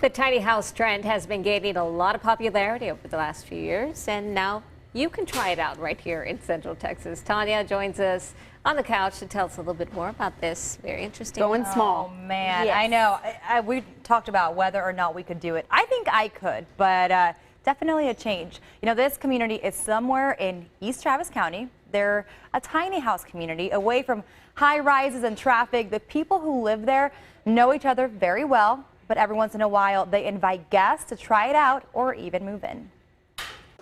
The tiny house trend has been gaining a lot of popularity over the last few years, and now you can try it out right here in Central Texas. Tanya joins us on the couch to tell us a little bit more about this. Very interesting. Going small. Oh, man. Yes. I know. We talked about whether or not we could do it. I think I could, but definitely a change. You know, this community is somewhere in East Travis County. They're a tiny house community away from high rises and traffic. The people who live there know each other very well, but every once in a while they invite guests to try it out or even move in.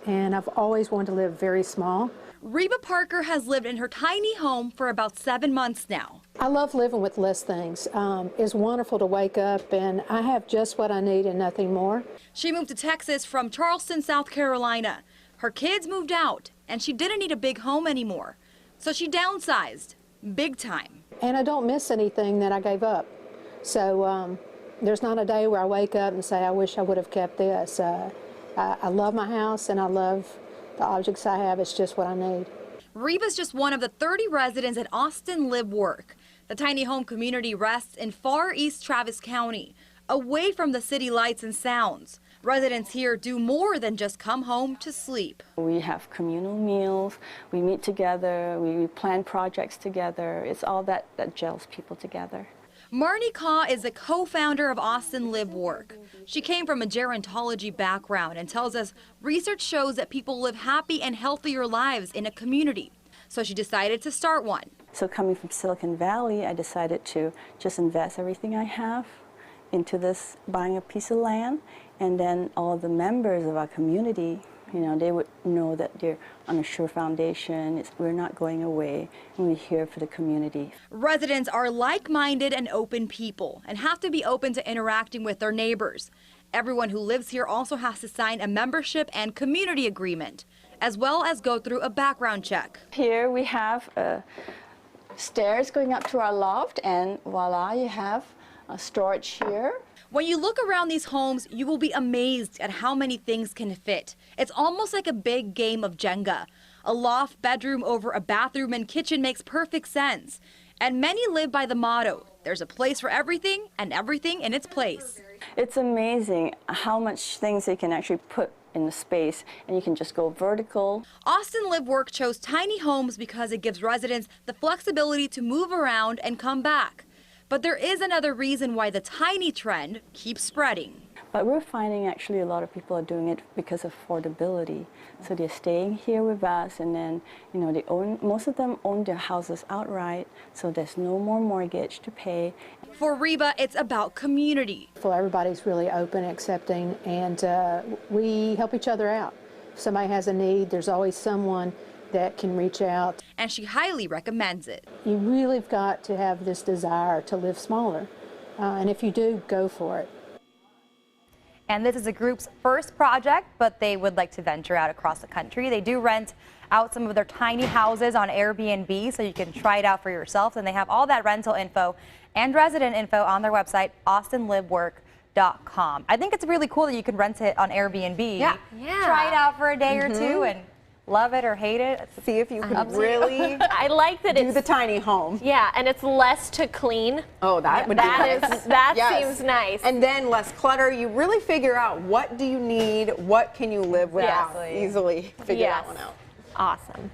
And I've always wanted to live very small. Reba Parker has lived in her tiny home for about 7 months now. I love living with less things. It's wonderful to wake up and I have just what I need and nothing more. She moved to Texas from Charleston, South Carolina. Her kids moved out and she didn't need a big home anymore. So she downsized, big time. And I don't miss anything that I gave up. So there's not a day where I wake up and say, I wish I would have kept this. I love my house and I love the objects I have. It's just what I need. Reba's just one of the 30 residents at Austin Live Work. The tiny home community rests in far east Travis County, away from the city lights and sounds. Residents here do more than just come home to sleep. We have communal meals, we meet together, we plan projects together. It's all that gels people together. Marnie Kaw is a co-founder of Austin Live Work. She came from a gerontology background and tells us research shows that people live happy and healthier lives in a community. So she decided to start one. So coming from Silicon Valley, I decided to just invest everything I have into this, buying a piece of land, and then all of the members of our community, you know, they would know that they're on a sure foundation. We're not going away, and we're here for the community. Residents are like-minded and open people and have to be open to interacting with their neighbors. Everyone who lives here also has to sign a membership and community agreement, as well as go through a background check. Here we have stairs going up to our loft, and voila, you have a storage here. When you look around these homes, you will be amazed at how many things can fit. It's almost like a big game of Jenga. A loft bedroom over a bathroom and kitchen makes perfect sense. And many live by the motto, there's a place for everything and everything in its place. It's amazing how much things they can actually put in the space, and you can just go vertical. Austin Live Work chose tiny homes because it gives residents the flexibility to move around and come back. But there is another reason why the tiny trend keeps spreading. But we're finding actually a lot of people are doing it because of affordability. So they're staying here with us, and then, you know, most of them own their houses outright, so there's no more mortgage to pay. For Reba, it's about community. So everybody's really open, accepting, and we help each other out. If somebody has a need, there's always someone that can reach out. And she highly recommends it. You really have got to have this desire to live smaller. And if you do, go for it. And this is the group's first project, but they would like to venture out across the country. They do rent out some of their tiny houses on Airbnb, so you can try it out for yourself. And they have all that rental info and resident info on their website, austinlivework.com. I think it's really cool that you can rent it on Airbnb. Yeah. Try it out for a day or two and love it or hate it. See if you can really I like that do it's the tiny home. yeah, and it's less to clean. Oh, that would be nice. That Yes. seems nice. And then less clutter. You really figure out what do you need, what can you live without. Yes. Easily figure Yes. that one out. Awesome.